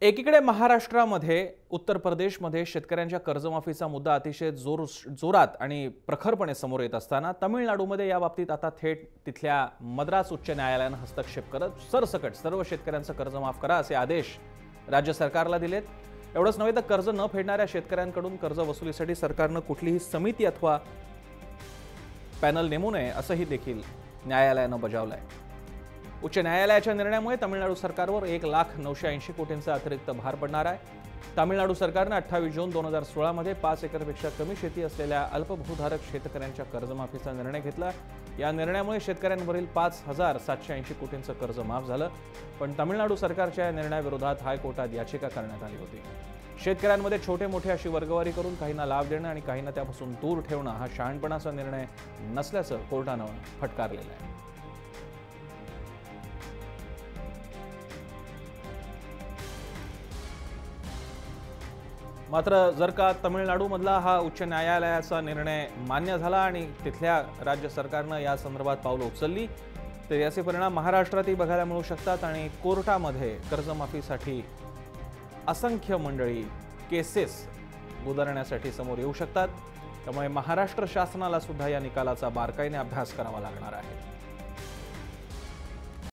एकीकडे महाराष्ट्रामध्ये उत्तर प्रदेशमध्ये शेतकऱ्यांच्या कर्जमाफीचा मुद्दा अतिशय जोरात आणि प्रखरपणे समोर येत असताना तमिळनाडूमध्ये या बाबतीत आता थेट तिथल्या मद्रास उच्च न्यायालयाने हस्तक्षेप करत सरसकट सर्व शेतकऱ्यांचं कर्ज माफ करा असे आदेश राज्य सरकारला दिलेत। एवढंच नव्हे तर कर्ज न फेडणाऱ्या शेतकऱ्यांकडून कर्ज वसुलीसाठी सरकारने कुठलीही समिती अथवा पॅनल नेमू नये असंही देखील न्यायालयाने बजावलंय। उच्च न्यायालयाच्या निर्णयामुळे तमिळनाडू सरकारवर 1,980 कोटींचा अतिरिक्त भार पडणार आहे। तमिळनाडू सरकारने 28 जून 2016 मध्ये 5 एकरपेक्षा कमी शेती असलेल्या अल्पभूधारक शेतकऱ्यांच्या कर्जमाफीचा निर्णय घेतला। या निर्णयामुळे शेतकऱ्यांवरील 5,780 कोटींचं कर्ज माफ झालं, पण तमिळनाडू सरकारच्या या निर्णयाविरोधात हायकोर्टात याचिका करण्यात आली होती। शेतकऱ्यांमध्ये छोटे मोठे अशी वर्गवारी करून काहींना लाभ देणं आणि काहींना त्यापासून दूर ठेवणं हा शहाणपणाचा निर्णय नसल्याचं कोर्टानं फटकारलेलं आहे। मात्र जर का तमिळनाडूमधला हा उच्च न्यायालयाचा निर्णय मान्य झाला आणि तिथल्या राज्य सरकारनं या संदर्भात पावलं उचलली तर याचे परिणाम महाराष्ट्रातही बघायला मिळू शकतात आणि कोर्टामध्ये कर्जमाफीसाठी असंख्य मंडळी केसेस गुदरण्यासाठी समोर येऊ शकतात। त्यामुळे महाराष्ट्र शासनाला सुद्धा या निकालाचा बारकाईने अभ्यास करावा लागणार आहे।